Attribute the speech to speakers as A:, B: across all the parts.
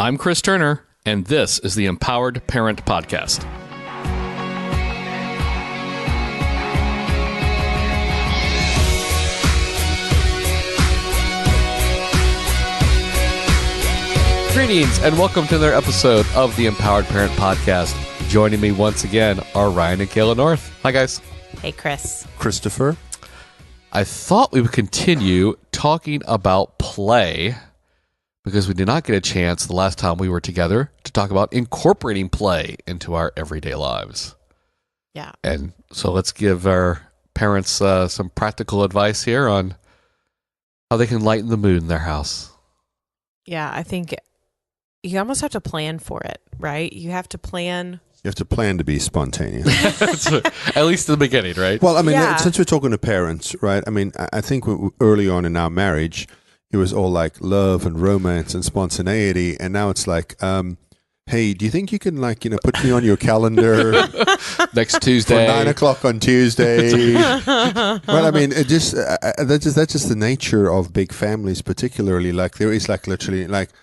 A: I'm Chris Turner, and this is the Empowered Parent Podcast. Greetings, and welcome to another episode of the Empowered Parent Podcast. Joining me once again are Ryan and Kayla North. Hi, guys.
B: Hey, Chris.
C: Christopher.
A: I thought we would continue talking about play because we did not get a chance the last time we were together to talk about incorporating play into our everyday lives.
B: Yeah.
A: And so let's give our parents some practical advice here on how they can lighten the mood in their house.
B: Yeah, I think you almost have to plan for it, right? You have to plan.
C: You have to plan to be spontaneous.
A: At least in the beginning, right?
C: Well, I mean,
B: Yeah.
C: since we're talking to parents, right? I mean, I think early on in our marriage, it was all like love and romance and spontaneity. And now it's like, hey, do you think you can put me on your calendar
A: Next Tuesday.
C: for 9 o'clock on Tuesday? Well, I mean, it just, that's just the nature of big families, particularly. Like there is literally last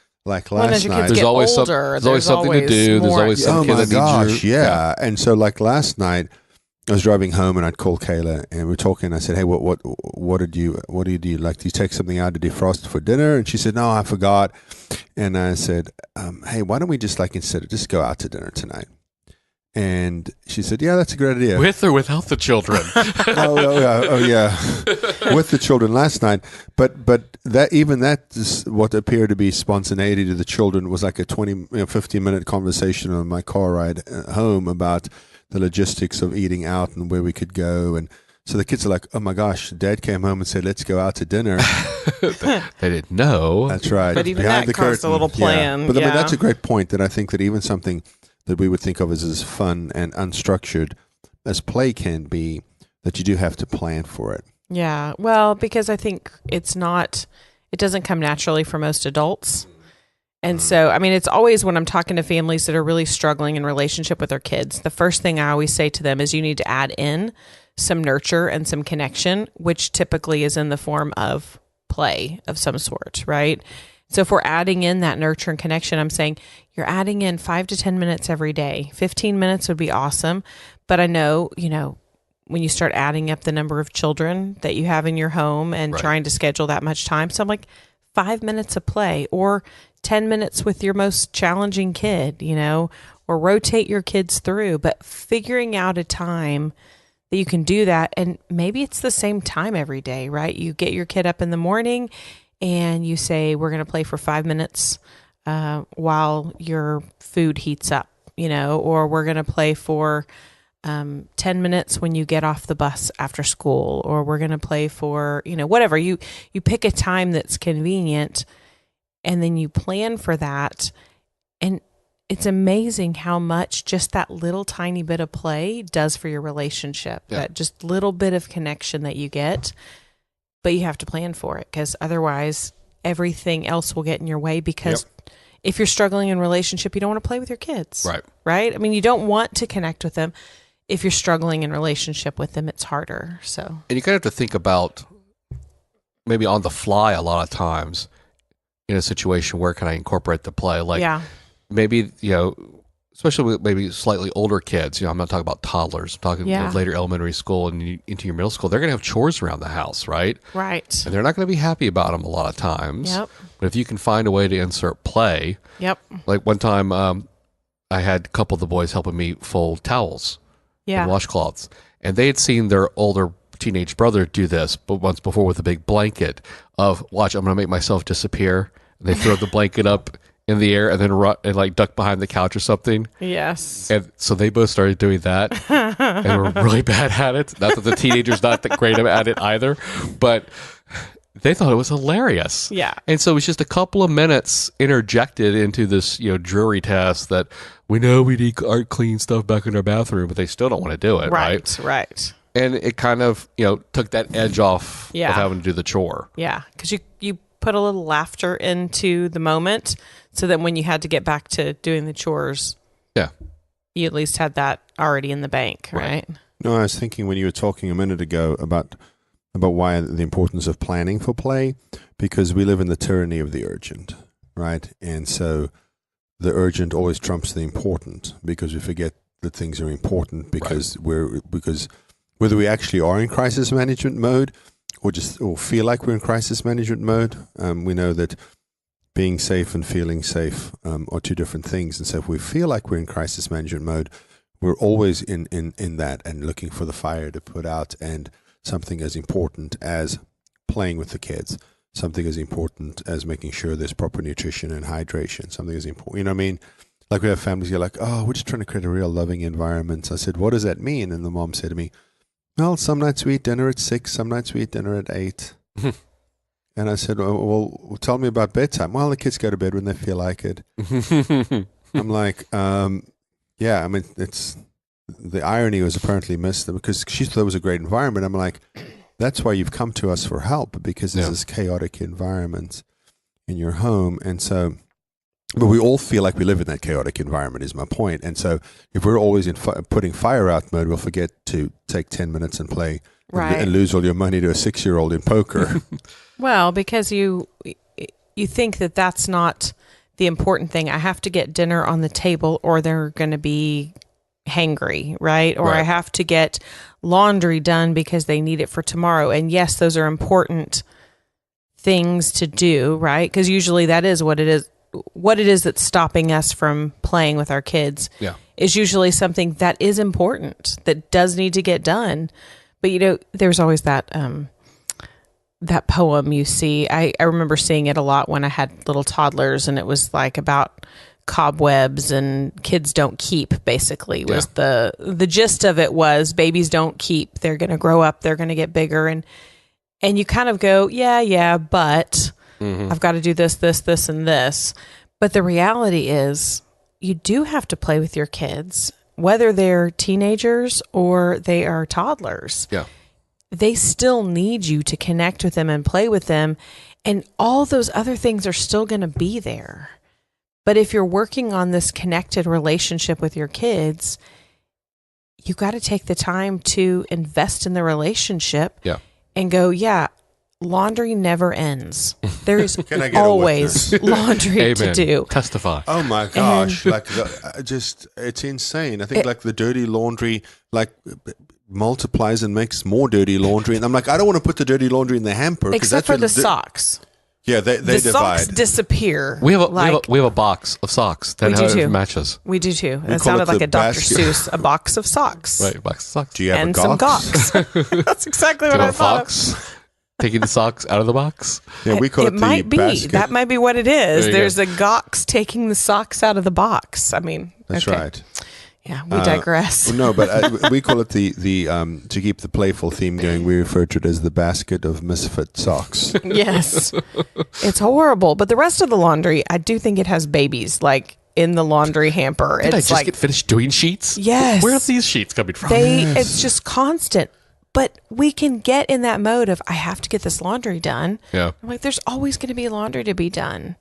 C: night.
A: There's always something to do. There's always some kid that needs you.
C: Yeah. And so last night I was driving home and I'd call Kayla and we were talking. I said, hey, what do you do? Like, do you take something out to defrost for dinner? And she said, no, I forgot. And I said, hey, why don't we just just go out to dinner tonight? And she said, yeah, that's a great idea.
A: With or without the children?
C: oh yeah, with the children last night. But that is what appeared to be spontaneity to the children was like a 15-minute conversation on my car ride home about the logistics of eating out and where we could go. And so the kids are like, oh my gosh, Dad came home and said, let's go out to dinner.
A: They didn't know.
C: That's right.
B: But even
C: Behind
B: that
C: the
B: caused
C: curtain.
B: a little plan.
C: Yeah. But I mean,
B: yeah.
C: that's a great point that I think that even something that we would think of as fun and unstructured as play can be, that you do have to plan for it.
B: Yeah. Well, because I think it doesn't come naturally for most adults. And so, I mean, it's always when I'm talking to families that are really struggling in relationship with their kids, the first thing I always say to them is you need to add in some nurture and some connection, which typically is in the form of play of some sort, right? So if we're adding in that nurture and connection, I'm saying you're adding in 5 to 10 minutes every day. 15 minutes would be awesome. But I know, when you start adding up the number of children that you have in your home and
A: Right.
B: trying to schedule that much time. So I'm like 5 minutes of play or 10 minutes with your most challenging kid, or rotate your kids through, but figuring out a time that you can do that. And maybe it's the same time every day, right? You get your kid up in the morning and you say, we're going to play for 5 minutes while your food heats up, or we're going to play for 10 minutes when you get off the bus after school, or we're going to play for, whatever. You pick a time that's convenient and then you plan for that. And it's amazing how much just that little tiny bit of play does for your relationship, that just little bit of connection that you get. But you have to plan for it because otherwise everything else will get in your way because if you're struggling in relationship, you don't want to play with your kids. Right? I mean, you don't want to connect with them. If you're struggling in relationship with them, it's harder. So,
A: And you kind of have to think about maybe on the fly a lot of times in a situation where can I incorporate the play? Like maybe, especially with maybe slightly older kids, I'm not talking about toddlers, I'm talking later elementary school and into your middle school, they're going to have chores around the house, right?
B: Right.
A: And they're not going to be happy about them a lot of times.
B: Yep.
A: But if you can find a way to insert play, like one time I had a couple of the boys helping me fold towels and washcloths, and they had seen their older teenage brother do this, but once before with a big blanket of, watch, I'm going to make myself disappear. And they throw the blanket up in the air and then run and duck behind the couch or something.
B: Yes.
A: And so they both started doing that and were really bad at it. Not that the teenager's not that great at it either, but they thought it was hilarious.
B: Yeah.
A: And so it was just a couple of minutes interjected into this, jury task that we know we need our clean stuff back in our bathroom, but they still don't want to do it. Right.
B: Right.
A: And it kind of, took that edge off of having to do the chore.
B: Yeah. Because you put a little laughter into the moment so that when you had to get back to doing the chores, you at least had that already in the bank, right?
C: No, I was thinking when you were talking a minute ago about why the importance of planning for play, because we live in the tyranny of the urgent, right? And so the urgent always trumps the important, because we forget that things are important because whether we actually are in crisis management mode or feel like we're in crisis management mode, we know that being safe and feeling safe are two different things. And so if we feel like we're in crisis management mode, we're always in that and looking for the fire to put out, and something as important as playing with the kids, something as important as making sure there's proper nutrition and hydration, something as important, you know what I mean? Like we have families who are like, oh, we're just trying to create a real loving environment. I said, what does that mean? And the mom said to me, well, some nights we eat dinner at 6, some nights we eat dinner at 8. And I said, well, tell me about bedtime. Well, the kids go to bed when they feel like it. I'm like, yeah, I mean, it's the irony was apparently missed because she thought it was a great environment. I'm like, that's why you've come to us for help, because there's this chaotic environment in your home. And so, but we all feel like we live in that chaotic environment is my point. And so if we're always in putting fire out mode, we'll forget to take 10 minutes and play and lose all your money to a 6-year-old in poker.
B: Well, because you think that that's not the important thing. I have to get dinner on the table or they're going to be hangry, right? Or I have to get laundry done because they need it for tomorrow. And yes, those are important things to do, right? Because usually that is what it is. What it is that's stopping us from playing with our kids is usually something that is important, that does need to get done. But, you know, there's always that that poem you see. I remember seeing it a lot when I had little toddlers, and it was like about cobwebs and kids don't keep, basically, was the gist of it was babies don't keep. They're going to grow up. They're going to get bigger. And you kind of go, but I've got to do this, and this. But the reality is you do have to play with your kids, whether they're teenagers or they are toddlers.
A: Yeah.
B: They still need you to connect with them and play with them. And all those other things are still going to be there. But if you're working on this connected relationship with your kids, you got to take the time to invest in the relationship and go, laundry never ends. There's always laundry to do.
A: Testify.
C: Oh my gosh. It's insane. I think like the dirty laundry, like multiplies and makes more dirty laundry. And I'm like, I don't want to put the dirty laundry in the hamper.
B: Except for the socks.
C: Yeah, they
B: the
C: divide.
B: Socks disappear.
A: We have a box of socks that matches.
B: We do too. That sounded like a Dr. Seuss, a box of socks.
A: Right, a box of socks.
C: Do you have
B: some gocks? That's exactly what I thought.
A: Fox taking the socks out of the box.
C: Yeah, we call it the
B: might be.
C: basket.
B: That might be what it is. There's a gocks taking the socks out of the box. I mean,
C: that's right.
B: Yeah, we digress.
C: No, but we call it the to keep the playful theme going, we refer to it as the basket of misfit socks.
B: Yes. It's horrible. But the rest of the laundry, I do think it has babies, like, in the laundry hamper.
A: Did I just get finished doing sheets?
B: Yes.
A: Where are these sheets coming from?
B: It's just constant. But we can get in that mode of, I have to get this laundry done.
A: Yeah.
B: I'm like, there's always going to be laundry to be done.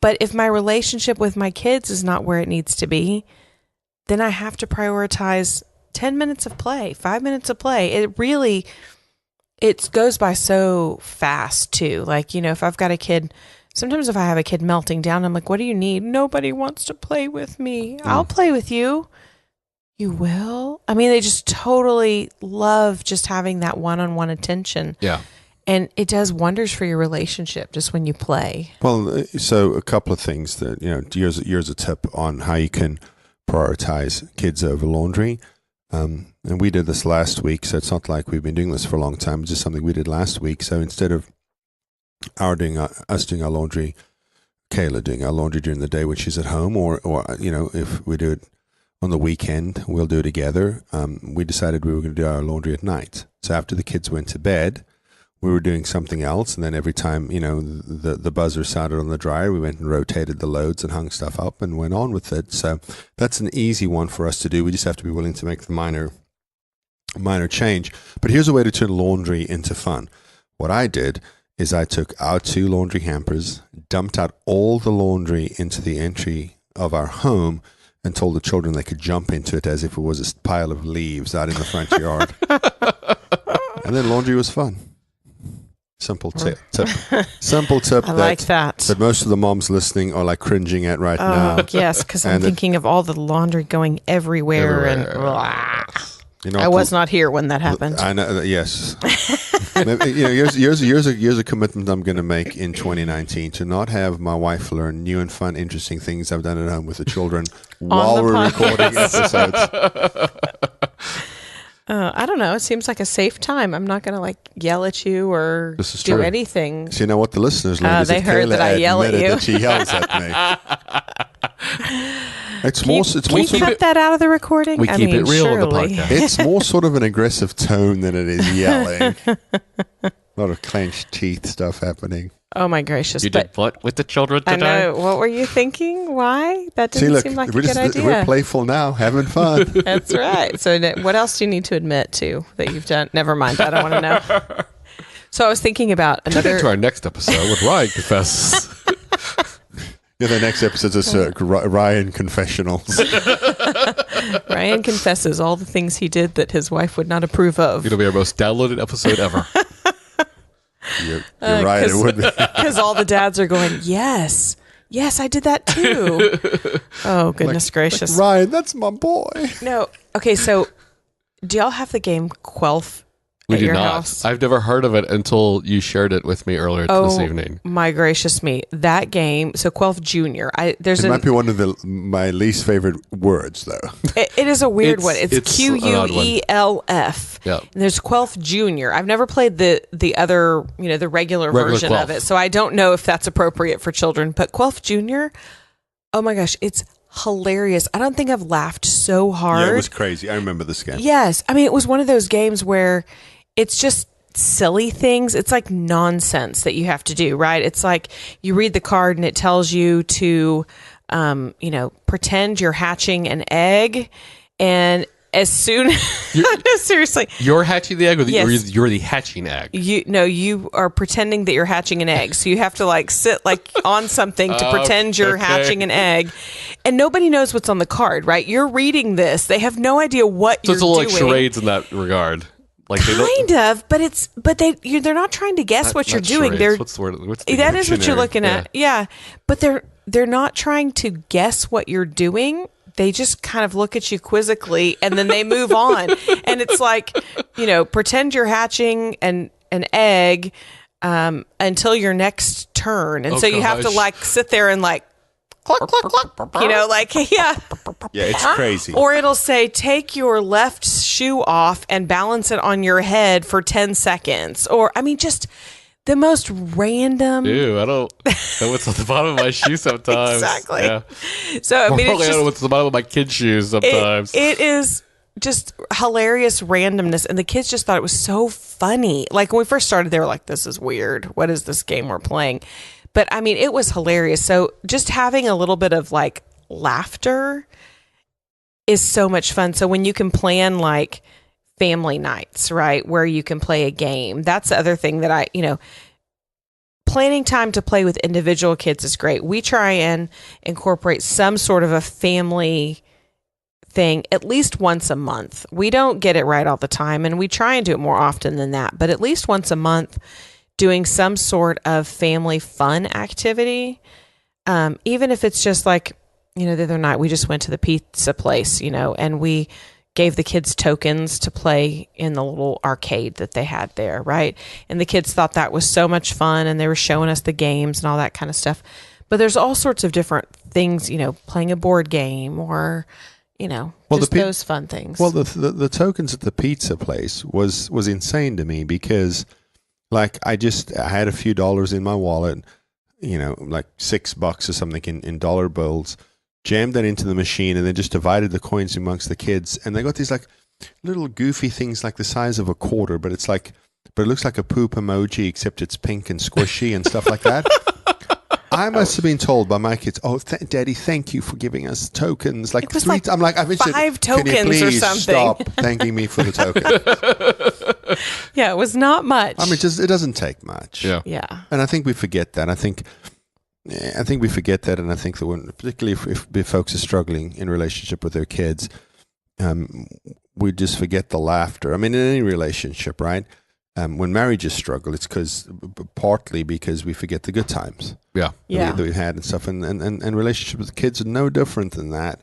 B: But if my relationship with my kids is not where it needs to be, then I have to prioritize 10 minutes of play, 5 minutes of play. It goes by so fast too. Like, you know, if I've got a kid, sometimes if I have a kid melting down, I'm like, what do you need? Nobody wants to play with me. I'll play with you. You will? I mean, they just totally love just having that one-on-one attention.
A: Yeah.
B: And it does wonders for your relationship just when you play.
C: Well, so a couple of things that, you know, here's a tip on how you can prioritize kids over laundry. And we did this last week, so it's not like we've been doing this for a long time. It's just something we did last week. So instead of us doing our laundry, Kayla doing our laundry during the day when she's at home, or you know, if we do it on the weekend, we'll do it together. We decided we were going to do our laundry at night. So after the kids went to bed, we were doing something else, and then every time, you know, the buzzer sounded on the dryer, we went and rotated the loads and hung stuff up and went on with it. So that's an easy one for us to do. We just have to be willing to make the minor change. But here's a way to turn laundry into fun. What I did is I took our 2 laundry hampers, dumped out all the laundry into the entry of our home, and told the children they could jump into it as if it was a pile of leaves out in the front yard. And then laundry was fun. Simple tip. Simple tip.
B: I like that.
C: That most of the moms listening are like cringing at right now.
B: Yes, because I'm thinking of all the laundry going everywhere. And you know, I was not here when that happened.
C: I know. Yes. Here's a commitment I'm going to make in 2019 to not have my wife learn new and fun, interesting things I've done at home with the children while we're recording episodes.
B: I don't know. It seems like a safe time. I'm not going to yell at you or do anything.
C: So you know what the listeners learned is
B: they heard
C: Kayla
B: that I yell at you.
C: that she yells at me.
B: Can you cut that out of the recording?
A: We keep it real on the podcast.
C: It's more sort of an aggressive tone than it is yelling. A lot of clenched teeth stuff happening.
B: Oh my gracious!
A: You did what with the children today?
B: I know. What were you thinking? Why? That didn't seem like a good idea.
C: We're playful now, having fun.
B: That's right. So, what else do you need to admit to that you've done? Never mind. I don't want to know. So, I was thinking about another.
C: Tune
A: into our next episode with Ryan confesses.
C: Yeah, the next episode is Ryan Confessionals.
B: Ryan confesses all the things he did that his wife would not approve of.
A: It'll be our most downloaded episode ever.
C: You're right, it would be.
B: Because all the dads are going, yes, I did that too. Oh, goodness gracious.
C: Ryan, that's my boy.
B: No. Okay, so do y'all have the game Quelf at your house?
A: I've never heard of it until you shared it with me earlier this evening.
B: My gracious me. That game, so Quelf Jr.
C: It might be one of my least favorite words, though.
B: It is a weird one. It's QUELF.
A: Yeah.
B: And there's Quelf Jr. I've never played the other, the regular version
A: Quelf
B: of it. So I don't know if that's appropriate for children. But Quelf Jr., oh my gosh, it's hilarious. I don't think I've laughed so hard.
C: Yeah, it was crazy. I remember this game.
B: Yes. I mean, it was one of those games where it's just silly things. It's like nonsense that you have to do, right? It's like you read the card and it tells you to, pretend you're hatching an egg. And as soon seriously,
A: you're hatching the egg, or
B: yes.
A: you're the hatching egg.
B: You are pretending that you're hatching an egg. So you have to sit on something to pretend you're hatching an egg, and nobody knows what's on the card, right? You're reading this; they have no idea what you're doing.
A: So it's a little like charades in that regard.
B: Kind of, but they're not trying to guess what you're doing.
A: Charades. What's the word?
B: That is what you're looking at. Yeah, but they're not trying to guess what you're doing. They just kind of look at you quizzically and then they move on. And it's like, pretend you're hatching an egg until your next turn. And so you have to sit there and cluck, cluck, cluck, yeah.
C: Yeah, it's crazy.
B: Or it'll say, take your left shoe off and balance it on your head for 10 seconds. Or, just the most random.
A: Ew, I don't know what's on the bottom of my shoe sometimes.
B: Exactly.
A: Yeah.
B: So, I
A: don't know what's on the bottom of my kid's shoes sometimes.
B: It is just hilarious randomness. And the kids just thought it was so funny. When we first started, they were like, this is weird. What is this game we're playing? But it was hilarious. So just having a little bit of laughter is so much fun. So when you can plan family nights, right, where you can play a game, that's the other thing that planning time to play with individual kids is great. We try and incorporate some sort of a family thing at least once a month. We don't get it right all the time, and we try and do it more often than that, but at least once a month, doing some sort of family fun activity, even if it's just the other night we just went to the pizza place, and we gave the kids tokens to play in the little arcade that they had there, right? And the kids thought that was so much fun, and they were showing us the games and all that kind of stuff. But there's all sorts of different things, playing a board game or, those fun things.
C: Well, the tokens at the pizza place was insane to me because I had a few dollars in my wallet, $6 or something in dollar bills, jammed that into the machine, and then just divided the coins amongst the kids. And they got these little goofy things the size of a quarter, but it looks like a poop emoji, except it's pink and squishy and stuff like that. I must have been told by my kids, Daddy, thank you for giving us tokens.
B: It was
C: three I'm I've been
B: 5 tokens
C: can you please
B: or something.
C: Stop thanking me for the token.
B: Yeah, it was not much.
C: It doesn't take much.
A: Yeah.
B: Yeah.
C: And I think we forget that. I think we forget that, and I think that particularly if folks are struggling in relationship with their kids, we just forget the laughter. In any relationship, right? when marriages struggle, it's partly because we forget the good times that we've had and stuff, and relationships with kids are no different than that.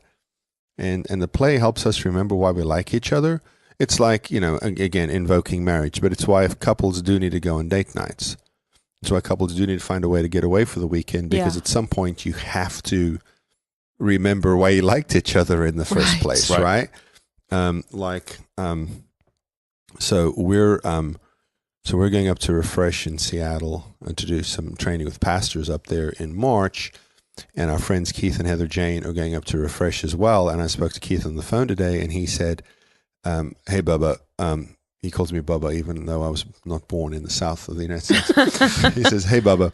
C: And the play helps us remember why we like each other. It's like, again, invoking marriage, but it's why if couples do need to go on date nights. It's why couples do need to find a way to get away for the weekend, because at some point you have to remember why you liked each other in the first place, right? So we're going up to Refresh in Seattle to do some training with pastors up there in March. And our friends Keith and Heather Jane are going up to Refresh as well. And I spoke to Keith on the phone today, and he said, hey, Bubba, he calls me Bubba, even though I was not born in the south of the United States. He says, hey, Bubba,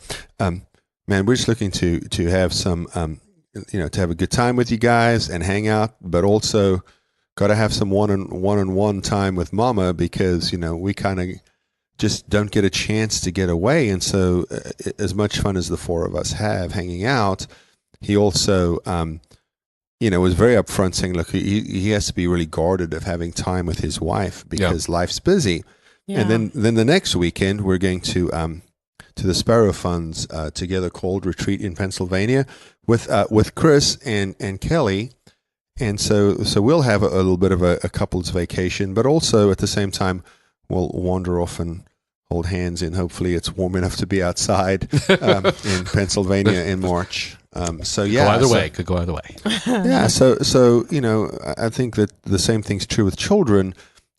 C: man, we're just looking to have some, to have a good time with you guys and hang out, but also got to have some one-on-one time with Mama, because, we kind of just don't get a chance to get away. And so as much fun as the four of us have hanging out, he also, was very upfront saying, look, he has to be really guarded of having time with his wife because life's busy. Yeah. And then the next weekend, we're going to the Sparrow Funds Together Cold Retreat in Pennsylvania with Chris and Kelly. And so we'll have a little bit of a couple's vacation, but also at the same time, we'll wander off and hold hands, and hopefully it's warm enough to be outside in Pennsylvania in March. Could go either way. Yeah. So I think that the same thing's true with children,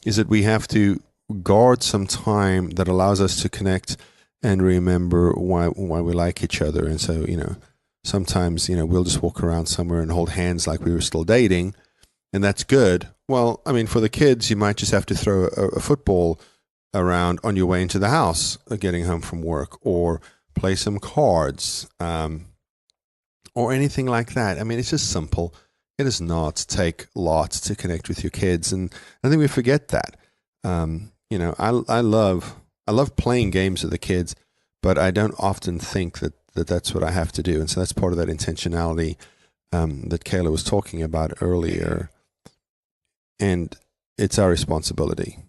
C: is that we have to guard some time that allows us to connect and remember why we like each other. And so, sometimes, we'll just walk around somewhere and hold hands like we were still dating, and that's good. Well, I mean, for the kids, you might just have to throw a football around on your way into the house, getting home from work, or play some cards, or anything like that. I mean, it's just simple. It does not take lots to connect with your kids, and I think we forget that. I love playing games with the kids, but I don't often think that's what I have to do, and so that's part of that intentionality that Kayla was talking about earlier. And it's our responsibility,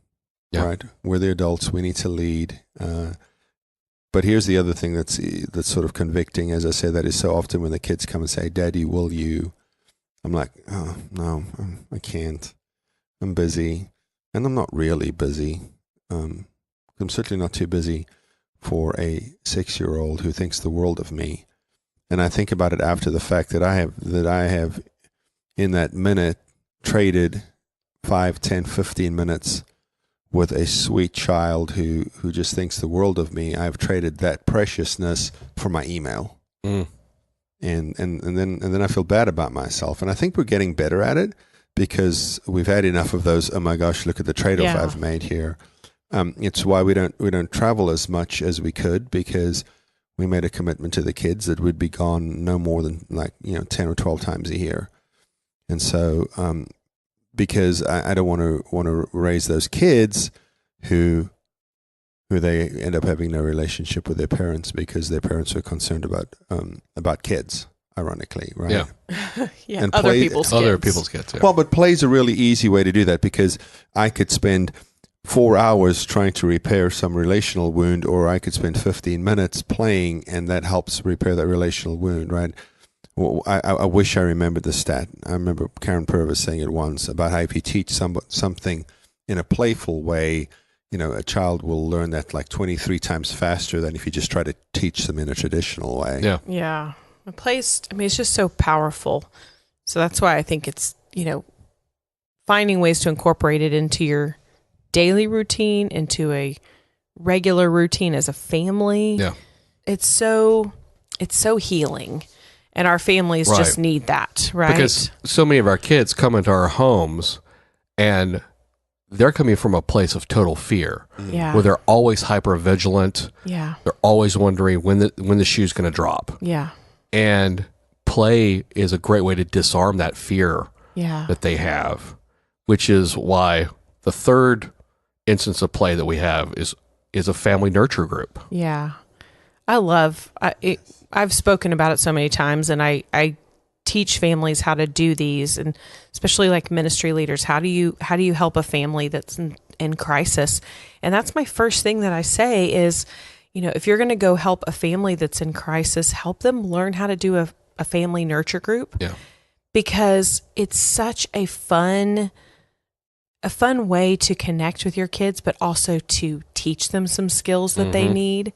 C: right? We're the adults. We need to lead. But here's the other thing that's sort of convicting. As I say, that is so often when the kids come and say, Daddy, will you? I'm like, oh, no, I can't. I'm busy. And I'm not really busy. I'm certainly not too busy for a 6-year-old who thinks the world of me. And I think about it after the fact that I have in that minute traded 5, 10, 15 minutes with a sweet child who just thinks the world of me. I've traded that preciousness for my email. And then I feel bad about myself. And I think we're getting better at it, because we've had enough of those, oh my gosh, look at the trade-off I've made here. It's why we don't travel as much as we could, because we made a commitment to the kids that we'd be gone no more than 10 or 12 times a year. And so because I don't want to raise those kids who they end up having no relationship with their parents because their parents are concerned about kids, ironically, right?
B: Yeah. And other people's kids.
A: Yeah.
C: Well, but play's a really easy way to do that, because I could spend 4 hours trying to repair some relational wound, or I could spend 15 minutes playing, and that helps repair that relational wound, right? Well, I wish I remembered the stat. I remember Karen Purvis saying it once about how if you teach something in a playful way, a child will learn that like 23 times faster than if you just try to teach them in a traditional way.
A: Yeah.
B: Yeah. The place, it's just so powerful. So that's why I think it's, finding ways to incorporate it into your daily routine, into a regular routine as a family.
A: Yeah.
B: It's so healing. And our families just need that, right?
A: Because so many of our kids come into our homes and they're coming from a place of total fear.
B: Yeah.
A: Where they're always hyper vigilant.
B: Yeah.
A: They're always wondering when the shoe's going to drop.
B: Yeah.
A: And play is a great way to disarm that fear that they have, which is why the third instance of play that we have is a family nurture group.
B: Yeah. I've spoken about it so many times, and I teach families how to do these, and especially like ministry leaders, how do you help a family that's in crisis. And that's my first thing that I say is, if you're going to go help a family that's in crisis, help them learn how to do a family nurture group.
A: Yeah.
B: Because it's such a fun way to connect with your kids, but also to teach them some skills that they need.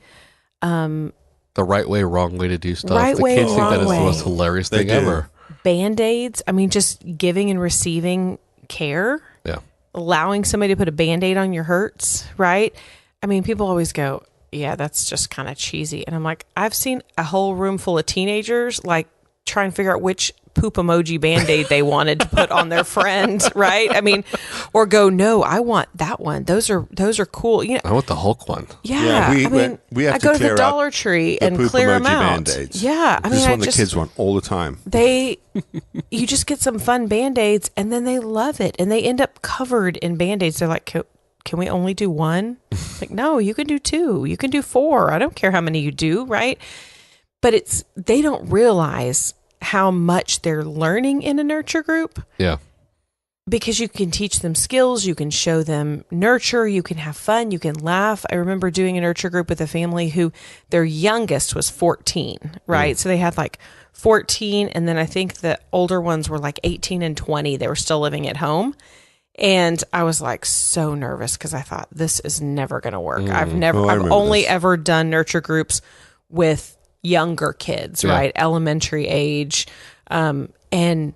A: The right way, wrong way to do stuff.
B: Right
A: the
B: way,
A: kids think
B: wrong
A: that is
B: way.
A: the most hilarious thing ever.
B: Band-Aids. I mean, just giving and receiving care.
A: Yeah.
B: Allowing somebody to put a Band-Aid on your hurts, right? I mean, people always go, yeah, that's just kind of cheesy. And I'm like, I've seen a whole room full of teenagers like try and figure out which poop emoji Band-Aid they wanted to put on their friend, right? I mean, or go, no, I want that one. Those are cool.
A: I want the Hulk one.
B: Yeah.
C: we have
B: I
C: to
B: go to
C: clear
B: the
C: out
B: Dollar Tree
C: the
B: and
C: poop
B: clear them
C: emoji
B: out.
C: Band-Aids.
B: Yeah. I mean,
C: This is one the kids want all the time.
B: You just get some fun Band-Aids and then they love it and they end up covered in Band-Aids. They're like, can we only do one? Like, no, you can do 2. You can do 4. I don't care how many you do, right? But they don't realize how much they're learning in a nurture group.
A: Yeah.
B: Because you can teach them skills, you can show them nurture, you can have fun, you can laugh. I remember doing a nurture group with a family who their youngest was 14, right? So they had like 14, and then I think the older ones were like 18 and 20. They were still living at home. And I was like so nervous because I thought this is never going to work. I've only ever done nurture groups with younger kids, right? Elementary age. And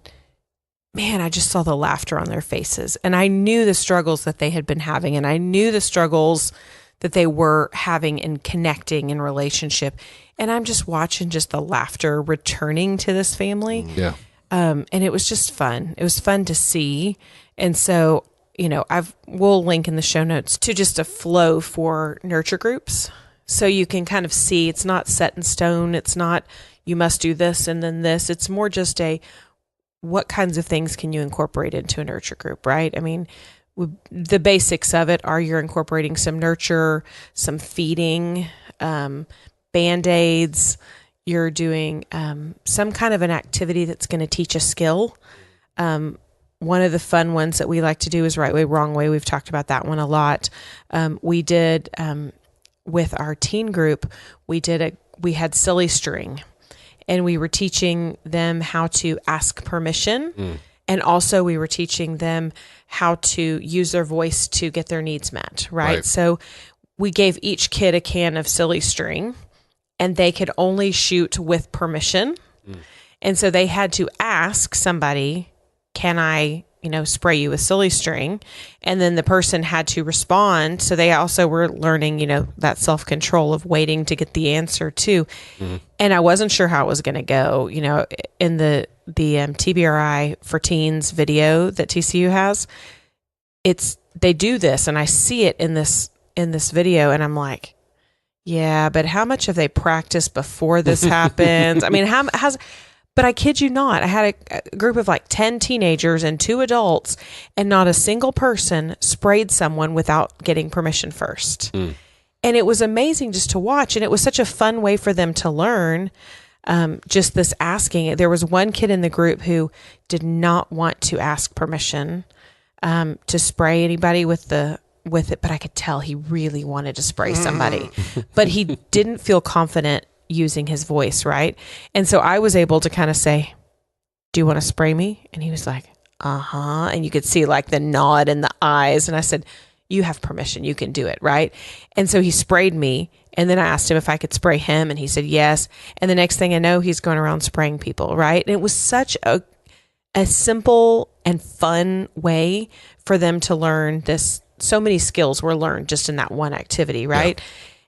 B: man, I just saw the laughter on their faces and I knew the struggles that they had been having and I knew the struggles that they were having in connecting in relationship. And I'm just watching just the laughter returning to this family.
A: Yeah.
B: And it was just fun. It was fun to see. And so, we'll link in the show notes to just a flow for nurture groups. So you can kind of see it's not set in stone. It's not, you must do this and then this. It's more just what kinds of things can you incorporate into a nurture group, right? I mean, the basics of it are you're incorporating some nurture, some feeding, Band-Aids. You're doing some kind of an activity that's going to teach a skill. One of the fun ones that we like to do is right way, wrong way. We've talked about that one a lot. We did with our teen group, we had silly string, and we were teaching them how to ask permission. And also we were teaching them how to use their voice to get their needs met, right? So we gave each kid a can of silly string and they could only shoot with permission. And so they had to ask somebody, can I, spray you with silly string? And then the person had to respond. So they also were learning, that self-control of waiting to get the answer too. And I wasn't sure how it was going to go, in the TBRI for teens video that TCU has, they do this and I see it in this video and I'm like, yeah, but how much have they practiced before this happens? I mean, but I kid you not, I had a group of like 10 teenagers and 2 adults, and not a single person sprayed someone without getting permission first. And it was amazing just to watch. And it was such a fun way for them to learn just this asking. There was one kid in the group who did not want to ask permission to spray anybody with it, but I could tell he really wanted to spray somebody, but he didn't feel confident using his voice, right? And so I was able to kind of say, do you want to spray me? And he was like, uh-huh. And you could see like the nod in the eyes. And I said, you have permission, you can do it, right? And so he sprayed me. And then I asked him if I could spray him, and he said yes. And the next thing I know, he's going around spraying people, right? And it was such a simple and fun way for them to learn this. So many skills were learned just in that one activity, right? Yeah.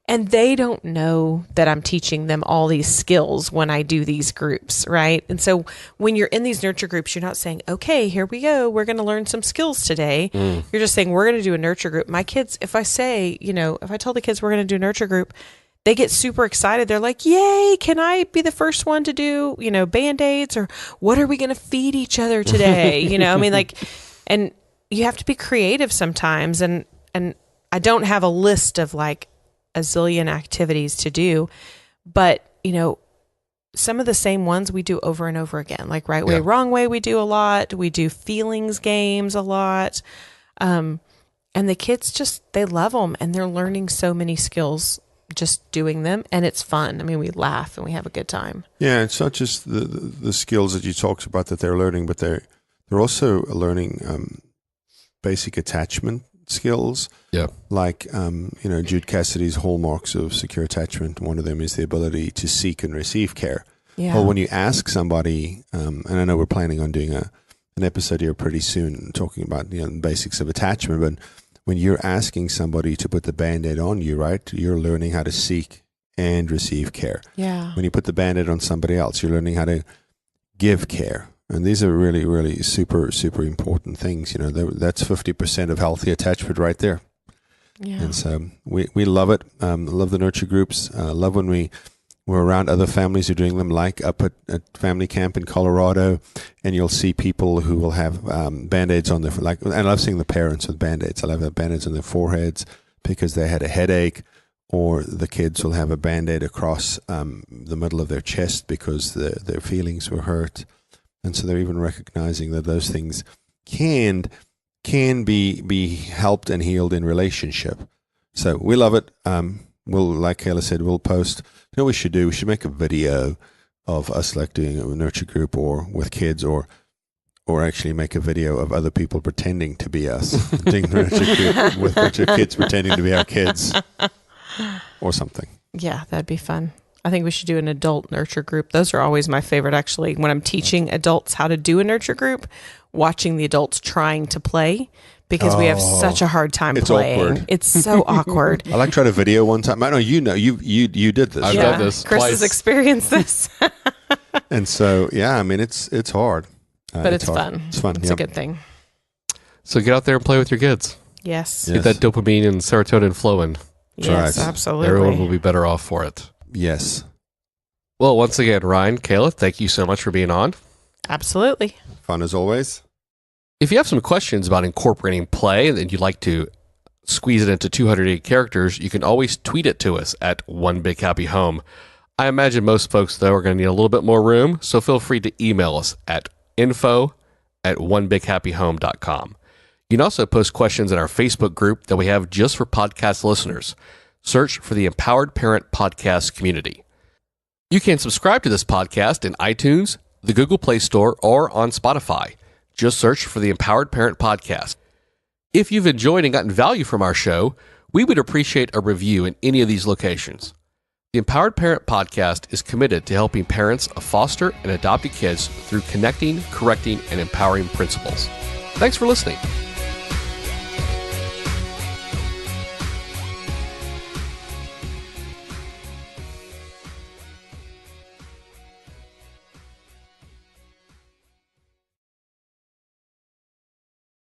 B: And they don't know that I'm teaching them all these skills when I do these groups, right? And so when you're in these nurture groups, you're not saying, okay, here we go, we're going to learn some skills today. You're just saying, we're going to do a nurture group. My kids, if I say, if I tell the kids we're going to do a nurture group, they get super excited. They're like, yay, can I be the first one to do, Band-Aids, or what are we going to feed each other today? And you have to be creative sometimes. And I don't have a list of like a zillion activities to do, but some of the same ones we do over and over again, like right way, wrong way. We do a lot. We do feelings games a lot. And the kids they love them, and they're learning so many skills just doing them, and it's fun. I mean, we laugh and we have a good time.
C: Yeah, it's not just the skills that you talked about that they're learning, but they're also learning basic attachment skills.
A: Yeah.
C: Like, Jude Cassidy's hallmarks of secure attachment, one of them is the ability to seek and receive care.
B: Yeah.
C: Well, when you ask somebody, and I know we're planning on doing an episode here pretty soon talking about the basics of attachment, but when you're asking somebody to put the Band-Aid on you, right, you're learning how to seek and receive care.
B: Yeah.
C: When you put the Band-Aid on somebody else, you're learning how to give care. And these are really, really super, super important things. That's 50% of healthy attachment right there.
B: Yeah.
C: And so we love it. Love the nurture groups. Love when we're around other families who are doing them, like up at family camp in Colorado, and you'll see people who will have Band-Aids on their, and I love seeing the parents with Band-Aids. I love have Band-Aids on their foreheads because they had a headache, or the kids will have a Band-Aid across the middle of their chest because their feelings were hurt. And so they're even recognizing that those things can be helped and healed in relationship. So we love it. We'll, like Kayla said, we'll post. You know what we should do? We should make a video of us like doing a nurture group or with kids, or actually make a video of other people pretending to be us doing the nurture group with a bunch of kids pretending to be our kids or something.
B: Yeah, that'd be fun. I think we should do an adult nurture group. Those are always my favorite, actually. When I'm teaching adults how to do a nurture group, watching the adults trying to play, because we have such a hard time playing.
C: Awkward.
B: It's so awkward.
C: I like tried a video one time. I know you did this.
A: I've done this
B: Chris
A: twice.
B: has experienced this.
C: And so, yeah, I mean, it's hard.
B: But it's
C: hard.
B: fun.
C: It's fun.
B: It's a good thing.
A: So get out there and play with your kids.
B: Yes.
C: Yeah.
A: Get that dopamine and serotonin flowing.
B: Yes,
C: right.
B: absolutely.
A: Everyone will be better off for it.
C: Yes.
A: Well, once again, Ryan, Kayla, thank you so much for being on.
B: Absolutely.
C: Fun as always.
A: If you have some questions about incorporating play and you'd like to squeeze it into 280 characters, you can always tweet it to us at One Big Happy Home. I imagine most folks, though, are going to need a little bit more room, so feel free to email us at info@onebighappyhome.com. You can also post questions in our Facebook group that we have just for podcast listeners. Search for the Empowered Parent Podcast community. You can subscribe to this podcast in iTunes, the Google Play Store, or on Spotify. Just search for the Empowered Parent Podcast. If you've enjoyed and gotten value from our show, we would appreciate a review in any of these locations. The Empowered Parent Podcast is committed to helping parents of foster and adopted kids through connecting, correcting, and empowering principles. Thanks for listening.